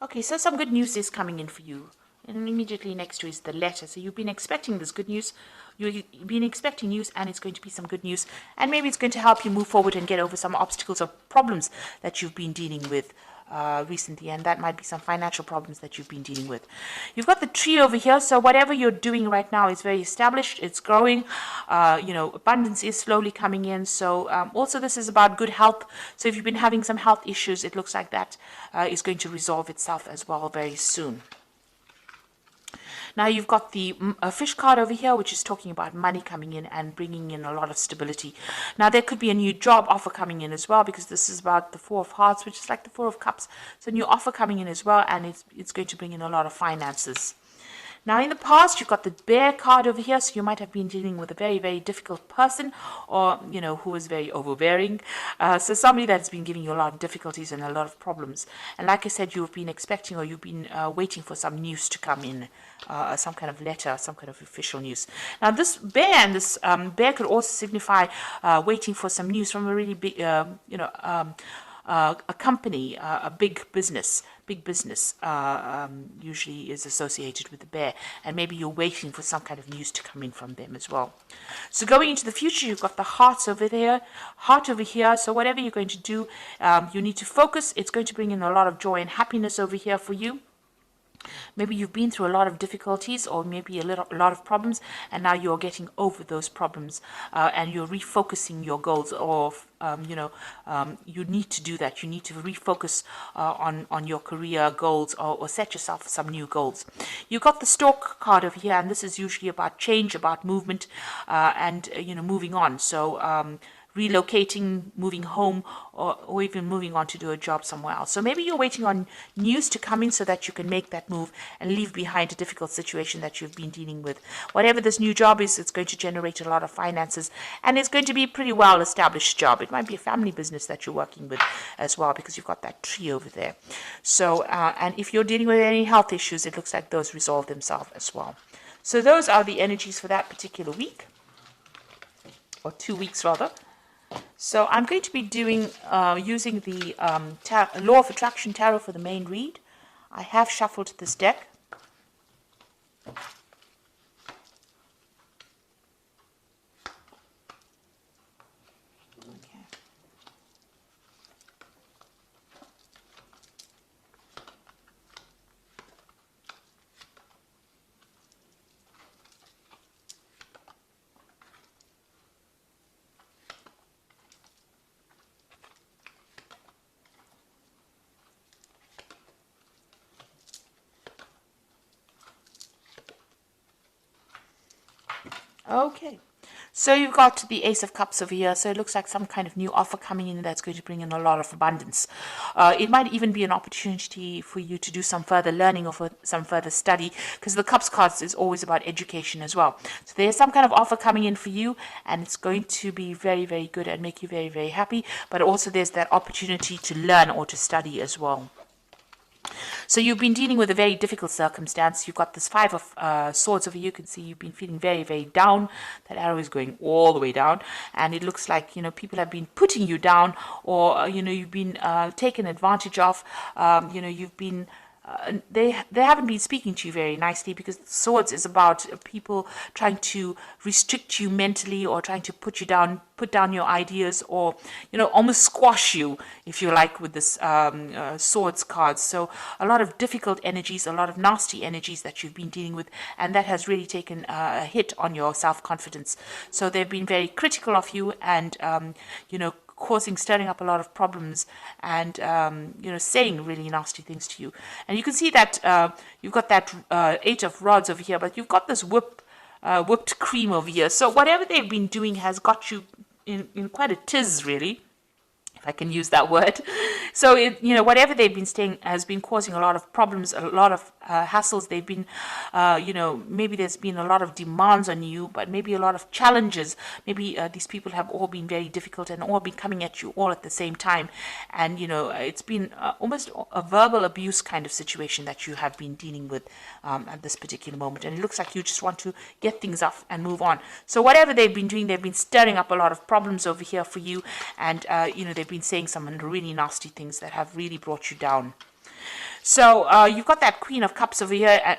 Okay, so some good news is coming in for you. And immediately next to is the letter. So you've been expecting this good news. You've been expecting news, and it's going to be some good news. And maybe it's going to help you move forward and get over some obstacles or problems that you've been dealing with recently. And that might be some financial problems that you've been dealing with. You've got the tree over here. So whatever you're doing right now is very established. It's growing. Abundance is slowly coming in. So also this is about good health. So if you've been having some health issues, it looks like that is going to resolve itself as well very soon. Now you've got the fish card over here, which is talking about money coming in and bringing in a lot of stability. Now there could be a new job offer coming in as well, because this is about the Four of Hearts, which is like the Four of Cups. So a new offer coming in as well, and it's going to bring in a lot of finances. Now, in the past, you've got the bear card over here, so you might have been dealing with a very, very difficult person, or, who was very overbearing. So somebody that's been giving you a lot of difficulties and a lot of problems. And like I said, you've been expecting, or you've been waiting for some news to come in, some kind of letter, some kind of official news. Now, this bear and this bear could also signify waiting for some news from a really big, a company, a big business usually is associated with the bear, and maybe you're waiting for some kind of news to come in from them as well. So going into the future, you've got the heart over here. So whatever you're going to do, you need to focus. It's going to bring in a lot of joy and happiness over here for you. Maybe you've been through a lot of difficulties, or maybe a lot of problems, and now you're getting over those problems, and you're refocusing your goals. Or you need to do that. You need to refocus on your career goals, or set yourself some new goals. You got the Stork card over here, and this is usually about change, about movement, and moving on. So relocating, moving home, or even moving on to do a job somewhere else. So maybe you're waiting on news to come in so that you can make that move and leave behind a difficult situation that you've been dealing with. Whatever this new job is, it's going to generate a lot of finances, and it's going to be a pretty well-established job. It might be a family business that you're working with as well, because you've got that tree over there. So, and if you're dealing with any health issues, it looks like those resolve themselves as well. So those are the energies for that particular week, or 2 weeks rather. So I'm going to be doing using the Law of Attraction Tarot for the main read. I have shuffled this deck. Okay, so you've got the Ace of Cups over here. So it looks like some kind of new offer coming in that's going to bring in a lot of abundance. It might even be an opportunity for you to do some further learning or for some further study, because the Cups cards is always about education as well. So there's some kind of offer coming in for you, and it's going to be very, very good and make you very, very happy. But also there's that opportunity to learn or to study as well. So you've been dealing with a very difficult circumstance. You've got this Five of Swords over here. You can see you've been feeling very, very down. That arrow is going all the way down. And it looks like, people have been putting you down, or, you've been taken advantage of. You've been... they haven't been speaking to you very nicely, because Swords is about people trying to restrict you mentally, or trying to put down your ideas, or almost squash you, if you like, with this Swords card. So a lot of difficult energies, a lot of nasty energies that you've been dealing with, and that has really taken a hit on your self-confidence. So they've been very critical of you, and stirring up a lot of problems, and saying really nasty things to you. And you can see that you've got that Eight of Rods over here, but you've got this whipped cream over here. So whatever they've been doing has got you in quite a tiz, really, if I can use that word. So whatever they've been saying has been causing a lot of problems, a lot of hassles. They've been, maybe there's been a lot of demands on you, but maybe a lot of challenges. Maybe these people have all been very difficult and all been coming at you all at the same time. And, it's been almost a verbal abuse kind of situation that you have been dealing with at this particular moment. And it looks like you just want to get things off and move on. So whatever they've been doing, they've been stirring up a lot of problems over here for you. And, they've been saying some really nasty things that have really brought you down. So you've got that Queen of Cups over here.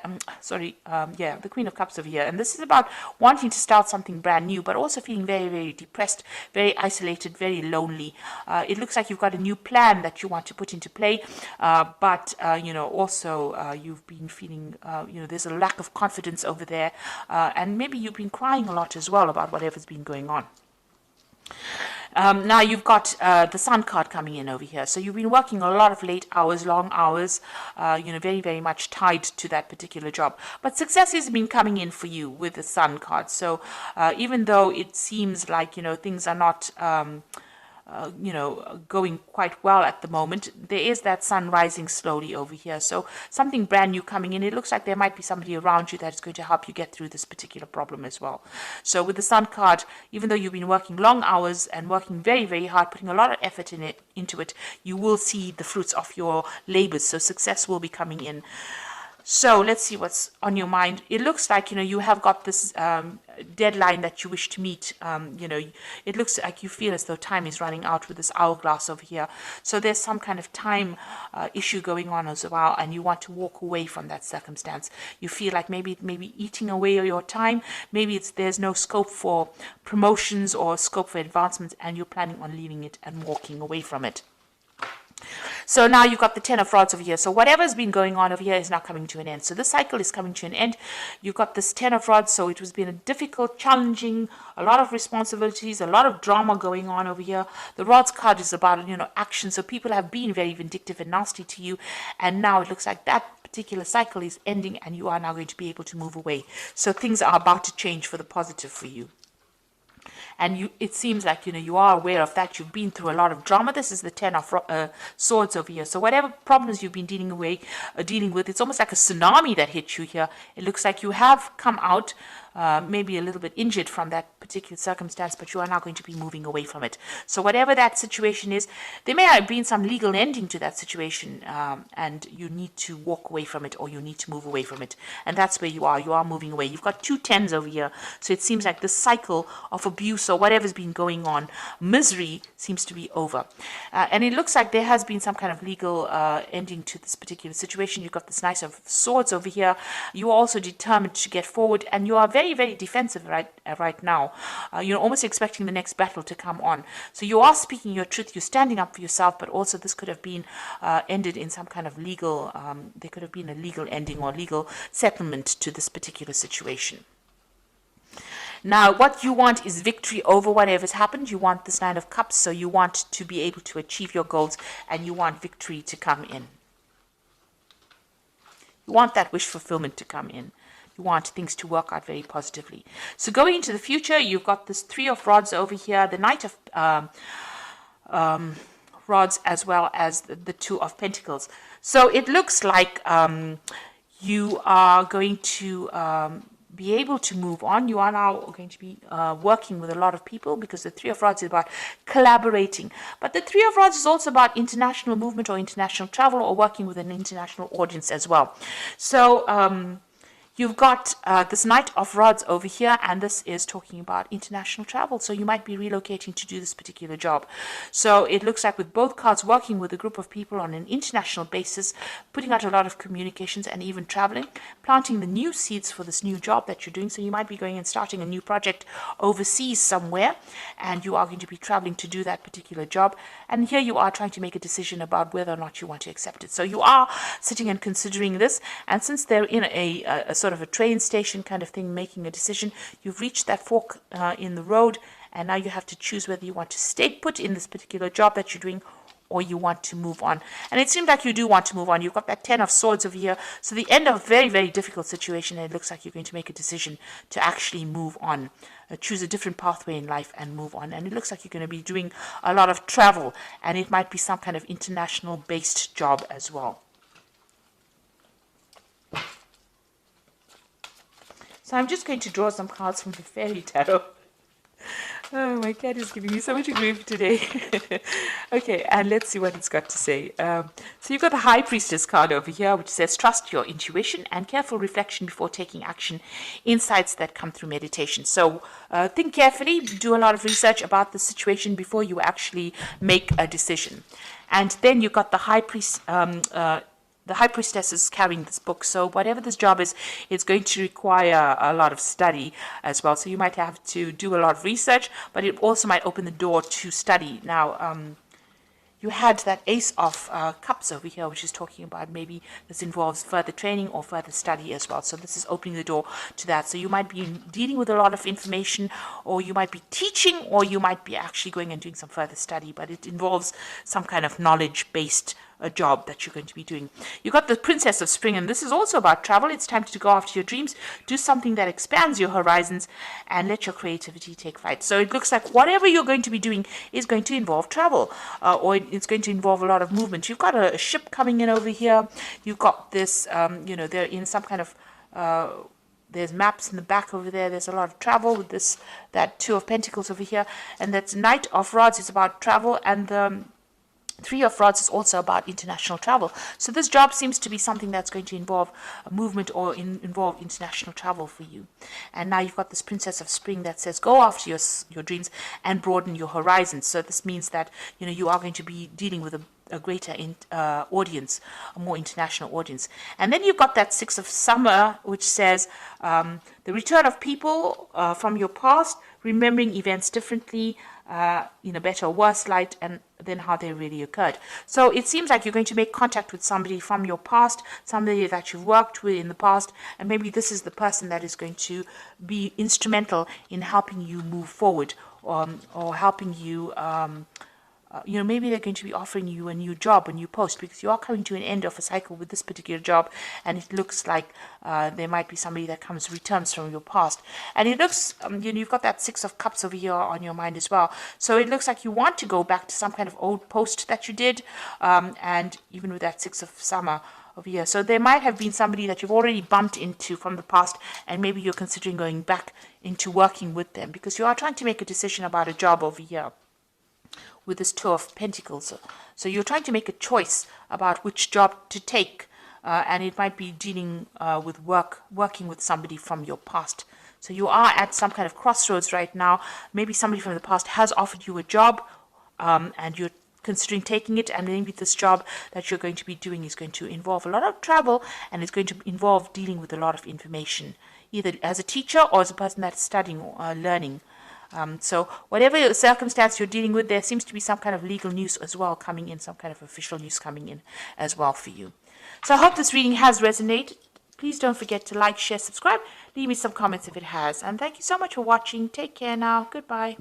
The Queen of Cups over here. And this is about wanting to start something brand new, but also feeling very, very depressed, very isolated, very lonely. It looks like you've got a new plan that you want to put into play, but also you've been feeling, there's a lack of confidence over there, and maybe you've been crying a lot as well about whatever's been going on. Now you've got the Sun card coming in over here. So you've been working a lot of late hours, long hours, very, very much tied to that particular job. But success has been coming in for you with the Sun card. So even though it seems like, things are not going quite well at the moment, there is that sun rising slowly over here. So something brand new coming in. It looks like there might be somebody around you that is going to help you get through this particular problem as well. So with the Sun card, even though you've been working long hours and working very, very hard, putting a lot of effort into it, you will see the fruits of your labors. So success will be coming in. So let's see what's on your mind. It looks like, you have got this deadline that you wish to meet. It looks like you feel as though time is running out with this hourglass over here. So there's some kind of time issue going on as well, and you want to walk away from that circumstance. You feel like maybe eating away your time. Maybe there's no scope for promotions or scope for advancements, and you're planning on leaving it and walking away from it. So now you've got the Ten of Rods over here. So whatever's been going on over here is now coming to an end. So this cycle is coming to an end. You've got this Ten of Rods. So it has been a difficult, challenging, a lot of responsibilities, a lot of drama going on over here. The Rods card is about, action. So people have been very vindictive and nasty to you. And now it looks like that particular cycle is ending and you are now going to be able to move away. So things are about to change for the positive for you. And it seems like, you are aware of that. You've been through a lot of drama. This is the Ten of Swords over here. So whatever problems you've been dealing with, it's almost like a tsunami that hit you here. It looks like you have come out maybe a little bit injured from that particular circumstance, but you are now going to be moving away from it. So whatever that situation is, there may have been some legal ending to that situation, and you need to walk away from it, or you need to move away from it. And that's where you are. You are moving away. You've got 2 tens over here. So it seems like the cycle of abuse or whatever's been going on, misery, seems to be over. And it looks like there has been some kind of legal ending to this particular situation. You've got this Knight of Swords over here. You are also determined to get forward, and you are very, very defensive right now. You're almost expecting the next battle to come on. So you are speaking your truth. You're standing up for yourself, but also this could have been ended in some kind of legal, there could have been a legal ending or legal settlement to this particular situation. Now, what you want is victory over whatever's happened. You want this Nine of Cups, so you want to be able to achieve your goals, and you want victory to come in. You want that wish fulfillment to come in. You want things to work out very positively. So going into the future, you've got this Three of Rods over here, the Knight of Rods, as well as the Two of Pentacles. So it looks like you are going to be able to move on. You are now going to be working with a lot of people, because the Three of Rods is about collaborating. But the Three of Rods is also about international movement or international travel, or working with an international audience as well. So you've got this Knight of Rods over here, and this is talking about international travel. So you might be relocating to do this particular job. So it looks like with both cards, working with a group of people on an international basis, putting out a lot of communications and even traveling, planting the new seeds for this new job that you're doing. So you might be going and starting a new project overseas somewhere, and you are going to be traveling to do that particular job. And here you are trying to make a decision about whether or not you want to accept it. So you are sitting and considering this, and since they're in a sort of a train station kind of thing, making a decision, you've reached that fork in the road, and now you have to choose whether you want to stay put in this particular job that you're doing, or you want to move on. And it seems like you do want to move on. You've got that Ten of Swords over here. So the end of a very, very difficult situation, and it looks like you're going to make a decision to actually move on, choose a different pathway in life and move on. And it looks like you're going to be doing a lot of travel, and it might be some kind of international based job as well. So I'm just going to draw some cards from the Fairy Tarot. Oh, my cat is giving me so much grief today. Okay, and let's see what it's got to say. So you've got the High Priestess card over here, which says, trust your intuition and careful reflection before taking action. Insights that come through meditation. So think carefully, do a lot of research about the situation before you actually make a decision. And then you've got the High Priest the High Priestess is carrying this book, so whatever this job is, it's going to require a lot of study as well. So you might have to do a lot of research, but it also might open the door to study. Now, you had that Ace of Cups over here, which is talking about maybe this involves further training or further study as well. So this is opening the door to that. So you might be dealing with a lot of information, or you might be teaching, or you might be actually going and doing some further study, but it involves some kind of knowledge-based job that you're going to be doing. You got the Princess of Spring, and this is also about travel. It's time to go after your dreams, do something that expands your horizons, and let your creativity take flight. So it looks like whatever you're going to be doing is going to involve travel, or it's going to involve a lot of movement. You've got a ship coming in over here. You've got this, they're in some kind of there's maps in the back over there. There's a lot of travel with that Two of Pentacles over here, and that's Knight of Rods is about travel, and the Three of Rods is also about international travel. So this job seems to be something that's going to involve a movement or involve international travel for you. And now you've got this Princess of Spring that says go after your dreams and broaden your horizons. So this means that you are going to be dealing with a greater audience, a more international audience. And then you've got that Six of Summer, which says the return of people from your past, remembering events differently, in a better or worse light, and then how they really occurred. So it seems like you're going to make contact with somebody from your past, somebody that you've worked with in the past, and maybe this is the person that is going to be instrumental in helping you move forward, or helping you maybe they're going to be offering you a new job, a new post, because you are coming to an end of a cycle with this particular job, and it looks like there might be somebody that returns from your past. And it looks, you've got that Six of Cups over here on your mind as well. So it looks like you want to go back to some kind of old post that you did, and even with that Six of Summer over here. So there might have been somebody that you've already bumped into from the past, and maybe you're considering going back into working with them, because you are trying to make a decision about a job over here with this Two of Pentacles. So you're trying to make a choice about which job to take, and it might be dealing with working with somebody from your past. So you are at some kind of crossroads right now. Maybe somebody from the past has offered you a job, and you're considering taking it, and maybe this job that you're going to be doing is going to involve a lot of travel, and it's going to involve dealing with a lot of information, either as a teacher or as a person that's studying or learning. So whatever circumstance you're dealing with, there seems to be some kind of legal news as well coming in, some kind of official news coming in as well for you. So I hope this reading has resonated. Please don't forget to like, share, subscribe. Leave me some comments if it has. And thank you so much for watching. Take care now. Goodbye.